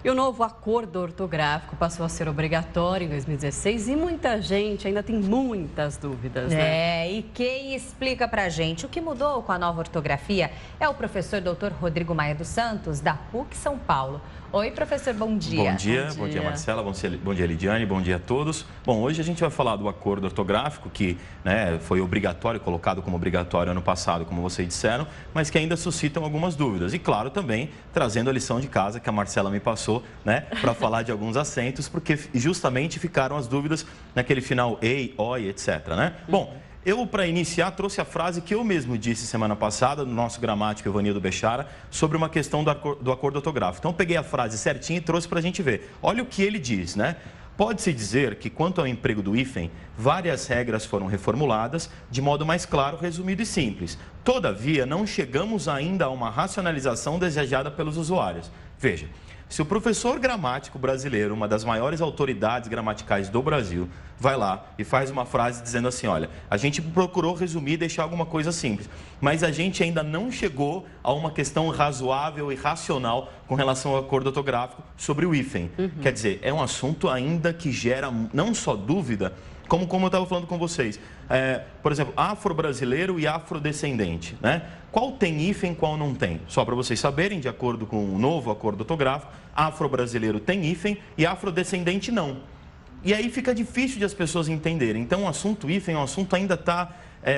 E o novo acordo ortográfico passou a ser obrigatório em 2016 e muita gente ainda tem muitas dúvidas, né? E quem explica pra gente o que mudou com a nova ortografia é o professor Dr. Rodrigo Maia dos Santos, da PUC São Paulo. Oi, professor, bom dia. Bom dia, Marcela, bom dia, Lidiane, bom dia a todos. Bom, hoje a gente vai falar do acordo ortográfico que foi obrigatório, colocado como obrigatório ano passado, como vocês disseram, mas que ainda suscitam algumas dúvidas. E, claro, também trazendo a lição de casa que a Marcela me passou, para falar de alguns acentos, porque justamente ficaram as dúvidas naquele final ei, oi, etc, Bom, eu, para iniciar, trouxe a frase que eu mesmo disse semana passada, no nosso gramático Evanildo Bechara, sobre uma questão do acordo ortográfico. Então, peguei a frase certinha e trouxe para a gente ver. Olha o que ele diz, Pode-se dizer que, quanto ao emprego do hífen, várias regras foram reformuladas de modo mais claro, resumido e simples. Todavia, não chegamos ainda a uma racionalização desejada pelos usuários. Veja, se o professor gramático brasileiro, uma das maiores autoridades gramaticais do Brasil, vai lá e faz uma frase dizendo assim, olha, a gente procurou resumir e deixar alguma coisa simples, mas a gente ainda não chegou a uma questão razoável e racional com relação ao acordo ortográfico sobre o hífen. Quer dizer, é um assunto ainda que gera não só dúvida, como eu estava falando com vocês. Por exemplo, afro-brasileiro e afrodescendente, Qual tem hífen, qual não tem? Só para vocês saberem, de acordo com o novo acordo ortográfico, afro-brasileiro tem hífen e afrodescendente não. E aí fica difícil de as pessoas entenderem. Então, o assunto hífen é um assunto ainda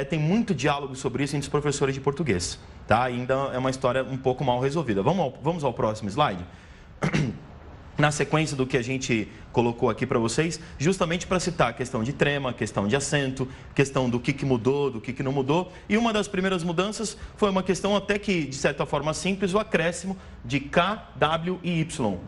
tem muito diálogo sobre isso entre os professores de português, Ainda é uma história um pouco mal resolvida. Vamos ao próximo slide? Na sequência do que a gente colocou aqui para vocês, justamente para citar a questão de trema, questão de acento, questão do que mudou, do que não mudou. E uma das primeiras mudanças foi uma questão até que, de certa forma simples, o acréscimo de K, W e Y,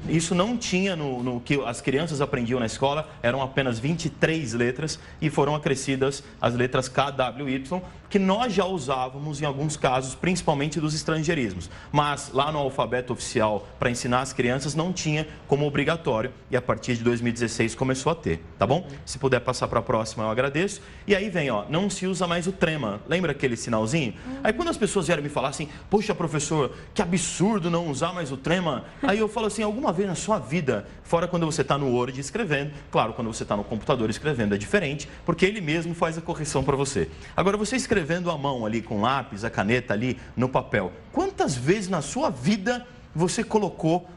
Isso não tinha no que as crianças aprendiam na escola, eram apenas 23 letras e foram acrescidas as letras K, W e Y, que nós já usávamos em alguns casos, principalmente dos estrangeirismos. Mas lá no alfabeto oficial, para ensinar as crianças, não tinha como obrigatório e a partir de 2016 começou a ter, tá bom? Se puder passar para a próxima, eu agradeço. E aí vem, não se usa mais o trema. Lembra aquele sinalzinho? Aí quando as pessoas vieram me falar assim, poxa, professor, que absurdo não usar mais o trema. Aí eu falo assim, alguma vez na sua vida, fora quando você está no Word escrevendo, claro, quando você está no computador escrevendo é diferente, porque ele mesmo faz a correção para você. Agora, você escrevendo à mão ali, com lápis, a caneta ali no papel, quantas vezes na sua vida você colocou,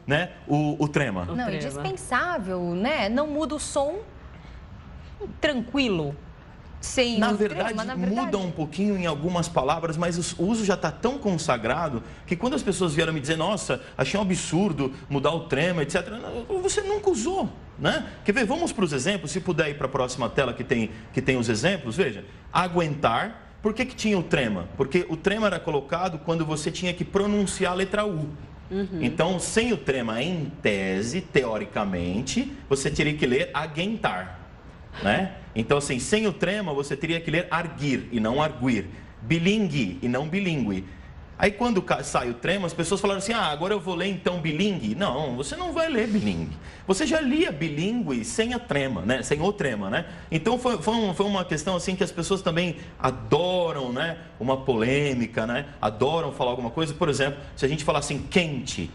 o trema? Não, é indispensável, Não muda o som tranquilo. Sem na verdade, muda um pouquinho em algumas palavras, mas o uso já está tão consagrado que quando as pessoas vieram me dizer, nossa, achei um absurdo mudar o trema, etc., você nunca usou, Quer ver? Vamos para os exemplos, se puder ir para a próxima tela que tem os exemplos, veja. Aguentar. Por que tinha o trema? Porque o trema era colocado quando você tinha que pronunciar a letra U. Então, sem o trema, em tese, teoricamente, você teria que ler aguentar, Então, assim, sem o trema, você teria que ler arguir e não arguir, bilingue e não bilíngue. Aí, quando sai o trema, as pessoas falaram assim, agora eu vou ler, então, bilingue. Não, você não vai ler bilingue. Você já lia bilíngue sem a trema, sem o trema, Então, foi uma questão, assim, que as pessoas também adoram, uma polêmica, Adoram falar alguma coisa. Por exemplo, se a gente falar assim, quente,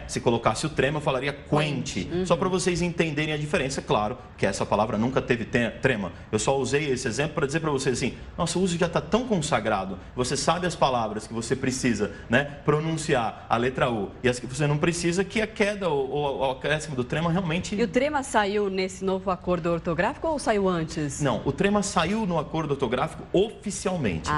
Se colocasse o trema, eu falaria quente. Só para vocês entenderem a diferença. Claro que essa palavra nunca teve trema. Eu só usei esse exemplo para dizer para vocês assim, nosso uso já está tão consagrado. Você sabe as palavras que você precisa, pronunciar a letra U e as que você não precisa, que a queda ou o acréscimo do trema realmente... E o trema saiu nesse novo acordo ortográfico ou saiu antes? Não, o trema saiu no acordo ortográfico oficialmente.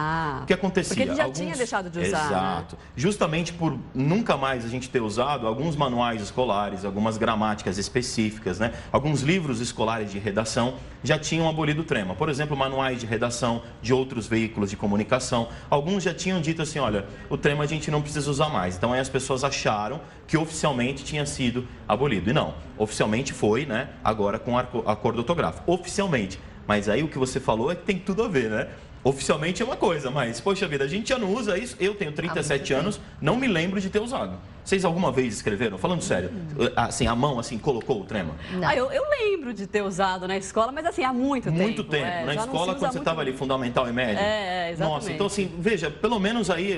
O que acontecia? Porque ele já tinha deixado de usar. Exato. Justamente por nunca mais a gente ter usado alguns manuais escolares, algumas gramáticas específicas, Alguns livros escolares de redação já tinham abolido o trema. Por exemplo, manuais de redação de outros veículos de comunicação. Alguns já tinham dito assim, olha, o trema a gente não precisa usar mais. Então, aí as pessoas acharam que oficialmente tinha sido abolido. E não, oficialmente foi, agora com o acordo ortográfico. Oficialmente. Mas aí o que você falou é que tem tudo a ver, Oficialmente é uma coisa, mas, poxa vida, a gente já não usa isso. Eu tenho 37 anos, não me lembro de ter usado. Vocês alguma vez escreveram? Falando sério, assim, a mão, assim, colocou o trema? Eu lembro de ter usado na escola, mas assim, há muito tempo. Muito tempo. Na escola, quando você estava ali, fundamental e médio? Exatamente. Nossa, então assim, veja, pelo menos aí,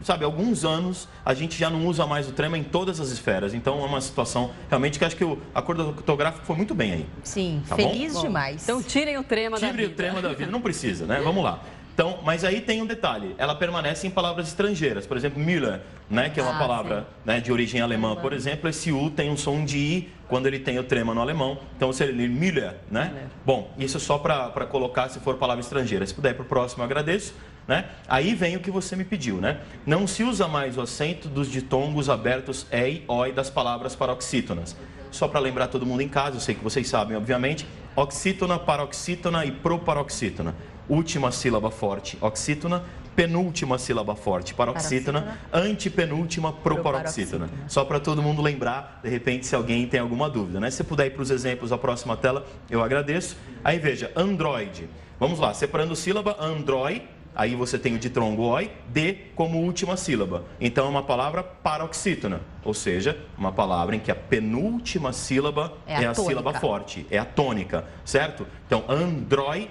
sabe, alguns anos a gente já não usa mais o trema em todas as esferas. Então é uma situação realmente que acho que o acordo ortográfico foi muito bem aí. Sim, tá feliz bom? Demais. Então tirem o trema da vida. Tirem o trema da vida, não precisa, né? Vamos lá. Então, mas aí tem um detalhe, ela permanece em palavras estrangeiras. Por exemplo, Müller, né, que é uma palavra, né, de origem alemã, por exemplo, esse U tem um som de I quando ele tem o trema no alemão. Então, você lê Müller, né? Bom, isso só para colocar se for palavra estrangeira. Se puder ir para o próximo, eu agradeço. Né? Aí vem o que você me pediu, né? Não se usa mais o acento dos ditongos abertos EI, OI das palavras paroxítonas. Só para lembrar todo mundo em casa, eu sei que vocês sabem, obviamente, oxítona, paroxítona e proparoxítona. Última sílaba forte, oxítona, penúltima sílaba forte, paroxítona, antepenúltima, proparoxítona. Só para todo mundo lembrar, de repente, se alguém tem alguma dúvida, né? Se puder ir para os exemplos da próxima tela, eu agradeço. Aí veja, Android. Vamos lá, separando sílaba, Android. Aí você tem o ditrongo oi, de como última sílaba. Então é uma palavra paroxítona, ou seja, uma palavra em que a penúltima sílaba é a sílaba forte, é a tônica, certo? Então, androide.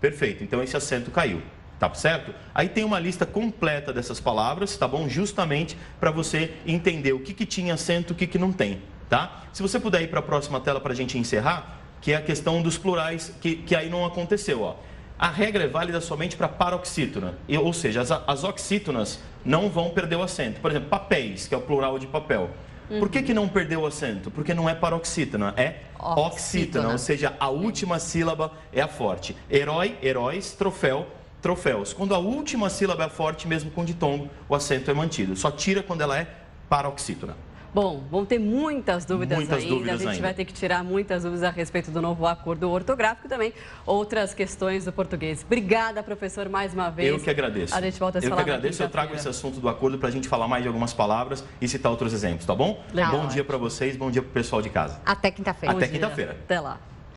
Perfeito, então esse acento caiu, tá certo? Aí tem uma lista completa dessas palavras, tá bom? Justamente para você entender o que tinha acento e o que não tem, tá? Se você puder ir para a próxima tela para a gente encerrar, que é a questão dos plurais, que aí não aconteceu, ó. A regra é válida somente para paroxítona, ou seja, as oxítonas não vão perder o acento. Por exemplo, papéis, que é o plural de papel. Por que não perdeu o acento? Porque não é paroxítona, é oxítona, ou seja, a última sílaba é a forte. Herói, heróis, troféu, troféus. Quando a última sílaba é forte, mesmo com ditongo, o acento é mantido. Só tira quando ela é paroxítona. Bom, vão ter muitas dúvidas ainda. A gente vai ter que tirar muitas dúvidas a respeito do novo acordo ortográfico e também outras questões do português. Obrigada, professor, mais uma vez. Eu que agradeço. A gente volta a se falar. Eu que agradeço. Eu trago esse assunto do acordo para a gente falar mais de algumas palavras e citar outros exemplos, tá bom? Legal. Bom dia para vocês, bom dia para o pessoal de casa. Até quinta-feira. Até quinta-feira. Até lá.